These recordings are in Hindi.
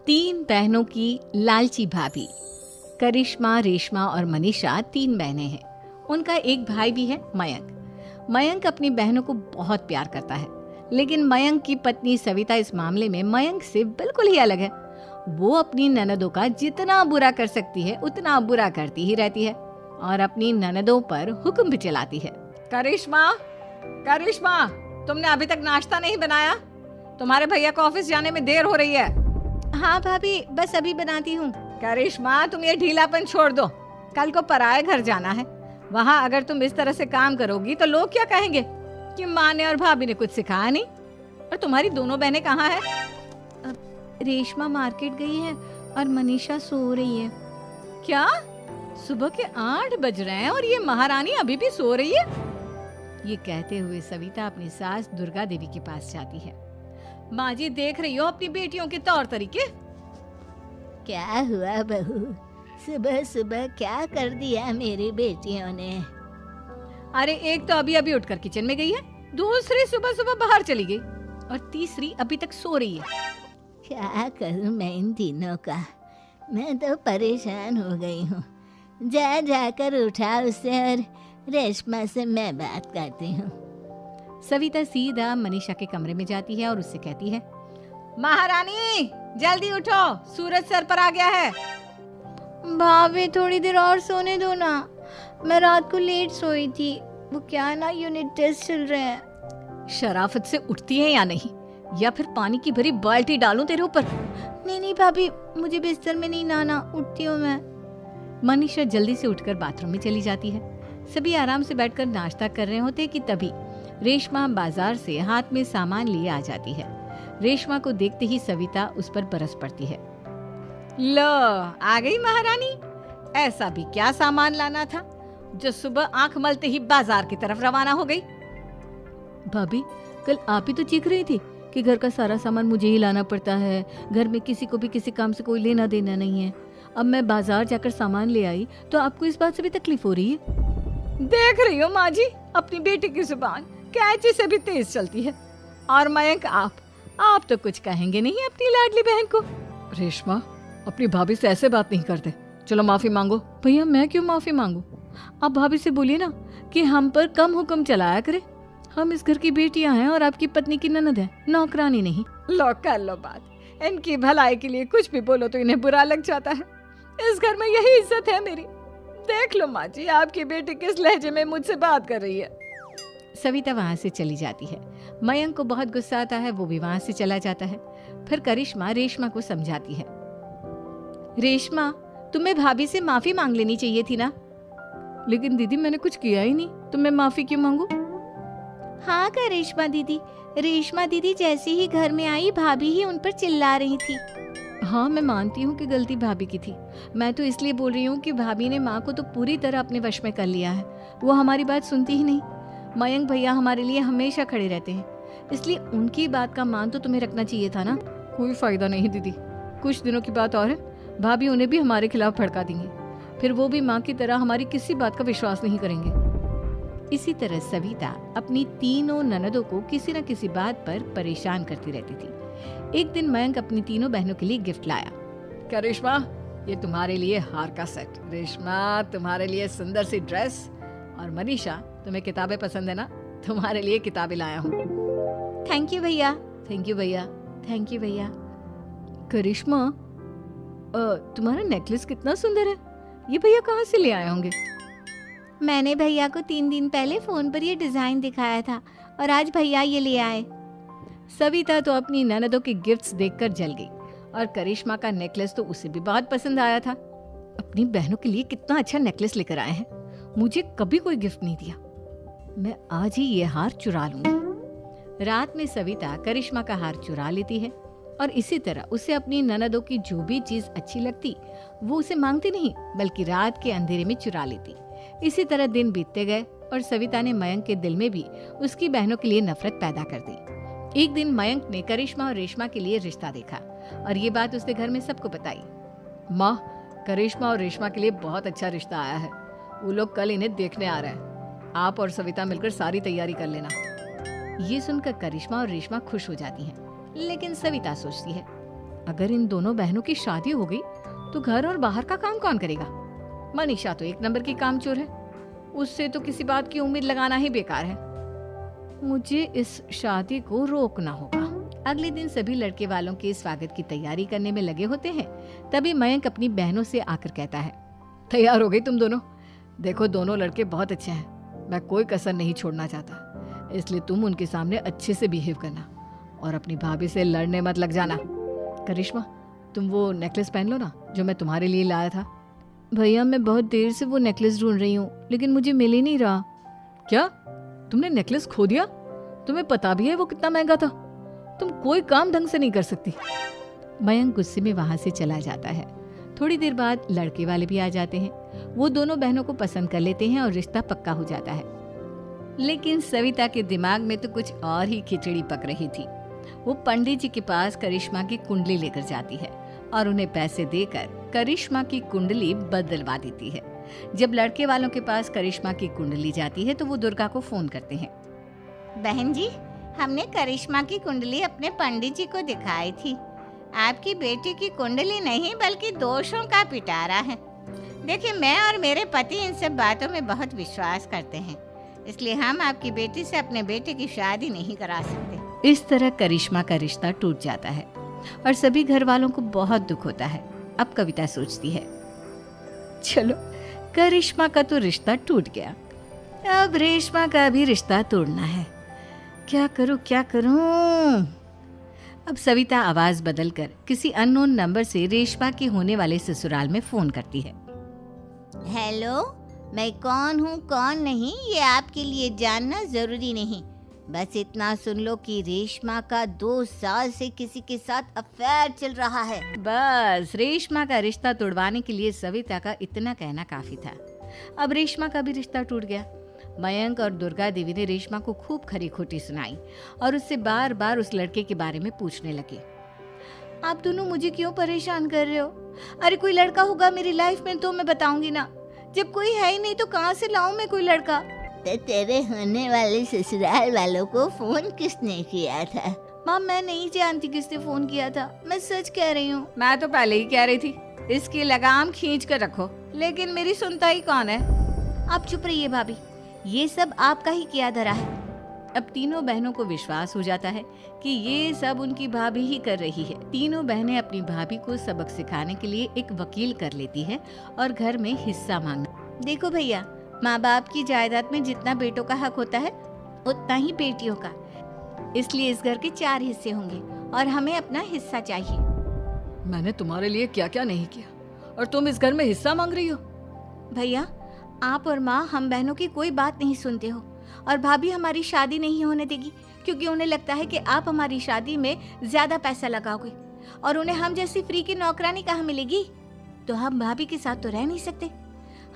तीन बहनों की लालची भाभी। करिश्मा, रेशमा और मनीषा तीन बहनें हैं। उनका एक भाई भी है, मयंक। मयंक अपनी बहनों को बहुत प्यार करता है, लेकिन मयंक की पत्नी सविता इस मामले में मयंक से बिल्कुल ही अलग है। वो अपनी ननदों का जितना बुरा कर सकती है उतना बुरा करती ही रहती है और अपनी ननदों पर हुक्म भी चलाती है। करिश्मा, करिश्मा, तुमने अभी तक नाश्ता नहीं बनाया? तुम्हारे भैया को ऑफिस जाने में देर हो रही है। हाँ भाभी, बस अभी बनाती हूँ। करिश्मा, तुम ये ढीलापन छोड़ दो। कल को पराये घर जाना है। वहाँ अगर तुम इस तरह से काम करोगी तो लोग क्या कहेंगे कि माँ ने और भाभी ने कुछ सिखाया नहीं। और तुम्हारी दोनों बहनें कहाँ है? रेशमा मार्केट गई है और मनीषा सो रही है। क्या? सुबह के 8 बज रहे हैं और ये महारानी अभी भी सो रही है? ये कहते हुए सविता अपनी सास दुर्गा देवी के पास जाती है। माँ जी, देख रही हो अपनी बेटियों के तौर तरीके? क्या हुआ बहू, सुबह सुबह क्या कर दिया मेरी बेटियों ने? अरे, एक तो अभी अभी उठकर किचन में गई है, दूसरी सुबह सुबह बाहर चली गई और तीसरी अभी तक सो रही है। क्या करूं मैं इन तीनों का? मैं तो परेशान हो गई हूँ। जा जाकर उठा उसे और रेशमा से मैं बात करती हूँ। सविता सीधा मनीषा के कमरे में जाती है और उससे कहती है, महारानी जल्दी उठो, सूरज सर पर आ गया है। भाभी, थोड़ी देर और सोने दो ना, मैं रात को लेट सोई थी। वो क्या ना, यूनिट टेस्ट चल रहे हैं। शराफत से उठती है या नहीं, या फिर पानी की भरी बाल्टी डालूं तेरे ऊपर? नहीं भाभी, मुझे बिस्तर में नहीं नहाना, उठती हूँ मैं। मनीषा जल्दी से उठकर बाथरूम में चली जाती है। सभी आराम से बैठकर नाश्ता कर रहे होते कि तभी रेशमा बाजार से हाथ में सामान लिए आ जाती है। रेशमा को देखते ही सविता उस पर बरस पड़ती है। लो, आ गई महारानी। ऐसा भी क्या सामान लाना था जो सुबह आंख मलते ही बाजार की तरफ रवाना हो गई? भाभी, कल आप ही तो चीख रही थी कि घर का सारा सामान मुझे ही लाना पड़ता है, घर में किसी को भी किसी काम से कोई लेना देना नहीं है। अब मैं बाजार जाकर सामान ले आई तो आपको इस बात से भी तकलीफ हो रही है? देख रही हो माँ जी, अपनी बेटी की जुबान कैंची से भी तेज चलती है। और मयंक, आप तो कुछ कहेंगे नहीं अपनी लाडली बहन को। रेशमा, अपनी भाभी से ऐसे बात नहीं करते। चलो माफी मांगो। भैया, मैं क्यों माफी मांगू? आप भाभी से बोलिए ना कि हम पर कम हुक्म चलाया करे। हम इस घर की बेटियां हैं और आपकी पत्नी की ननद है, नौकरानी नहीं। लो, कर लो बात। इनकी भलाई के लिए कुछ भी बोलो तो इन्हें बुरा लग जाता है। इस घर में यही इज्जत है मेरी। देख लो माँ जी, आपकी बेटी किस लहजे में मुझसे बात कर रही है। सविता वहाँ से चली जाती है। मयंक को बहुत गुस्सा आता है, वो भी वहाँ से चला जाता है। फिर करिश्मा रेशमा को समझाती है, रेशमा, तुम्हें भाभी से माफी मांग लेनी चाहिए थी ना। लेकिन दीदी, मैंने कुछ किया ही नहीं, तो मैं माफी क्यों मांगू? हाँ करिश्मा दीदी, रेशमा दीदी जैसे ही घर में आई, भाभी ही उन पर चिल्ला रही थी। हाँ, मैं मानती हूँ कि गलती भाभी की थी। मैं तो इसलिए बोल रही हूँ कि भाभी ने माँ को तो पूरी तरह अपने वश में कर लिया है। वो हमारी बात सुनती ही नहीं। मयंक भैया हमारे लिए हमेशा खड़े रहते हैं, इसलिए उनकी बात का मान तो तुम्हें रखना चाहिए था ना। कोई फायदा नहीं दीदी, कुछ दिनों की बात और है, भाभी उन्हें भी हमारे खिलाफ भड़का देंगे। फिर वो भी माँ की तरह हमारी किसी बात का विश्वास नहीं करेंगे। इसी तरह सविता अपनी तीनों ननदों को किसी न किसी बात पर परेशान करती रहती थी। एक दिन मयंक अपनी तीनों बहनों के लिए गिफ्ट लाया। क्या रेशमा, ये तुम्हारे लिए हार का सेट। रेशमा, तुम्हारे लिए सुंदर सी ड्रेस। और मनीषा, तुम्हें किताबें पसंद है ना, तुम्हारे लिए किताबें लाया हूँ। थैंक यू भैया। थैंक यू भैया। थैंक यू भैया। करिश्मा, तुम्हारा नेकलेस कितना सुंदर है, ये भैया कहाँ से ले आए होंगे? मैंने भैया को 3 दिन पहले फोन पर ये डिजाइन दिखाया था और आज भैया ये ले आए। सविता तो अपनी ननदों के गिफ्ट्स देखकर जल गई और करिश्मा का नेकलेस तो उसे भी बहुत पसंद आया था। अपनी बहनों के लिए कितना अच्छा नेकलेस लेकर आए हैं, मुझे कभी कोई गिफ्ट नहीं दिया। मैं आज ही ये हार चुरा लूंगी। रात में सविता करिश्मा का हार चुरा लेती है और इसी तरह उसे अपनी ननदों की जो भी चीज अच्छी लगती वो उसे मांगती नहीं, बल्कि रात के अंधेरे में चुरा लेती। इसी तरह दिन बीतते गए और सविता ने मयंक के दिल में भी उसकी बहनों के लिए नफरत पैदा कर दी। एक दिन मयंक ने करिश्मा और रेशमा के लिए रिश्ता देखा और ये बात उसने घर में सबको बताई। माँ, करिश्मा और रेशमा के लिए बहुत अच्छा रिश्ता आया है, वो लोग कल इन्हें देखने आ रहे हैं। आप और सविता मिलकर सारी तैयारी कर लेना। ये सुनकर करिश्मा और रेशमा खुश हो जाती हैं, लेकिन सविता सोचती है, अगर इन दोनों बहनों की शादी हो गई तो घर और बाहर का काम कौन करेगा? मनीषा तो एक नंबर की कामचोर है, उससे तो किसी बात की उम्मीद लगाना ही बेकार है। मुझे इस शादी को रोकना होगा। अगले दिन सभी लड़के वालों के स्वागत की तैयारी करने में लगे होते हैं। तभी मयंक अपनी बहनों से आकर कहता है, तैयार हो गई तुम दोनों? देखो दोनों लड़के बहुत अच्छे हैं, मैं कोई कसर नहीं छोड़ना चाहता, इसलिए तुम उनके सामने अच्छे से बिहेव करना और अपनी भाभी से लड़ने मत लग जाना। करिश्मा, तुम वो नेकलेस पहन लो ना जो मैं तुम्हारे लिए लाया था। भैया मैं बहुत देर से वो नेकलेस ढूंढ रही हूँ, लेकिन मुझे मिल ही नहीं रहा। क्या तुमने नेकलेस खो दिया? तुम्हें पता भी है वो कितना महंगा था? तुम कोई काम ढंग से नहीं कर सकती। मयंक गुस्से में वहां से चला जाता है। थोड़ी देर बाद लड़के वाले भी आ जाते हैं। वो दोनों बहनों को पसंद कर लेते हैं और रिश्ता पक्का हो जाता है। लेकिन सविता के दिमाग में तो कुछ और ही खिचड़ी पक रही थी। वो पंडित जी के पास करिश्मा की कुंडली लेकर जाती है और उन्हें पैसे देकर करिश्मा की कुंडली बदलवा देती है। जब लड़के वालों के पास करिश्मा की कुंडली जाती है तो वो दुर्गा को फोन करते हैं। बहन जी, हमने करिश्मा की कुंडली अपने पंडित जी को दिखाई थी। आपकी बेटी की कुंडली नहीं बल्कि दोषों का पिटारा है। देखिए, मैं और मेरे पति इन सब बातों में बहुत विश्वास करते हैं, इसलिए हम आपकी बेटी से अपने बेटे की शादी नहीं करा सकते। इस तरह करिश्मा का रिश्ता टूट जाता है और सभी घर वालों को बहुत दुख होता है। अब कविता सोचती है, चलो करिश्मा का तो रिश्ता टूट गया, अब रेशमा का भी रिश्ता तोड़ना है। क्या करूं? अब सविता आवाज बदलकर किसी अननोन नंबर से रेशमा के होने वाले ससुराल में फोन करती है। हेलो, मैं कौन हूँ कौन नहीं ये आपके लिए जानना जरूरी नहीं। बस इतना सुन लो कि रेशमा का 2 साल से किसी के साथ अफेयर चल रहा है। बस रेशमा का रिश्ता तोड़वाने के लिए सविता का इतना कहना काफी था। अब रेशमा का भी रिश्ता टूट गया। मयंक और दुर्गा देवी ने रेशमा को खूब खरी खोटी सुनाई और उससे बार बार उस लड़के के बारे में पूछने लगे। आप दोनों मुझे क्यों परेशान कर रहे हो? अरे कोई लड़का होगा मेरी लाइफ में तो मैं बताऊंगी ना, जब कोई है ही नहीं तो कहाँ से लाऊं मैं कोई लड़का? तो तेरे होने वाले ससुराल वालों को फोन किसने किया था? माँ मैं नहीं जानती किसने फोन किया था, मैं सच कह रही हूँ। मैं तो पहले ही कह रही थी इसकी लगाम खींच कर रखो, लेकिन मेरी सुनता ही कौन है। आप चुप रहिए भाभी, ये सब आपका ही किया धरा है। अब तीनों बहनों को विश्वास हो जाता है कि ये सब उनकी भाभी ही कर रही है। तीनों बहनें अपनी भाभी को सबक सिखाने के लिए एक वकील कर लेती है और घर में हिस्सा मांगना। देखो भैया, माँ बाप की जायदाद में जितना बेटों का हक होता है उतना ही बेटियों का, इसलिए इस घर के 4 हिस्से होंगे और हमें अपना हिस्सा चाहिए। मैंने तुम्हारे लिए क्या क्या नहीं किया और तुम इस घर में हिस्सा मांग रही हो? भैया, आप और माँ हम बहनों की कोई बात नहीं सुनते हो और भाभी हमारी शादी नहीं होने देगी क्योंकि उन्हें लगता है कि आप हमारी शादी में ज्यादा पैसा लगाओगे और उन्हें हम जैसी फ्री की नौकरानी कहाँ मिलेगी। तो हम भाभी के साथ तो रह नहीं सकते,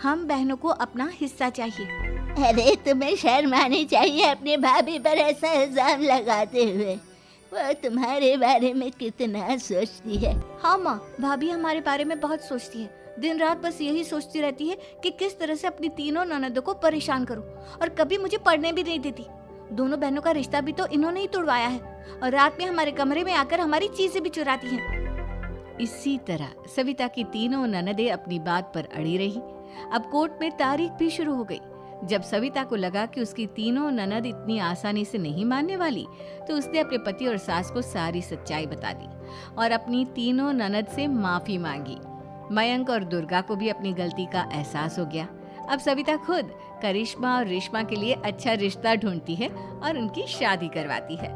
हम बहनों को अपना हिस्सा चाहिए। अरे तुम्हें शर्म आनी चाहिए अपनी भाभी पर ऐसा इल्जाम लगाते हुए। वो तुम्हारे बारे में कितना सोचती है। हाँ माँ, भाभी हमारे बारे में बहुत सोचती है। दिन रात बस यही सोचती रहती है कि किस तरह से अपनी तीनों ननदों को परेशान करूं और कभी मुझे पढ़ने भी नहीं देती। दोनों बहनों का रिश्ता भी तो इन्होंने ही तोड़वाया है और रात में हमारे कमरे में आकर हमारी चीजें भी चुराती हैं। इसी तरह सविता की तीनों ननदें अपनी बात पर अड़ी रही। अब कोर्ट में तारीख भी शुरू हो गई। जब सविता को लगा कि उसकी तीनों ननद इतनी आसानी से नहीं मानने वाली, तो उसने अपने पति और सास को सारी सच्चाई बता दी और अपनी तीनों ननद से माफी मांगी। मयंक और दुर्गा को भी अपनी गलती का एहसास हो गया। अब सविता खुद करिश्मा और रेशमा के लिए अच्छा रिश्ता ढूंढती है और उनकी शादी करवाती है।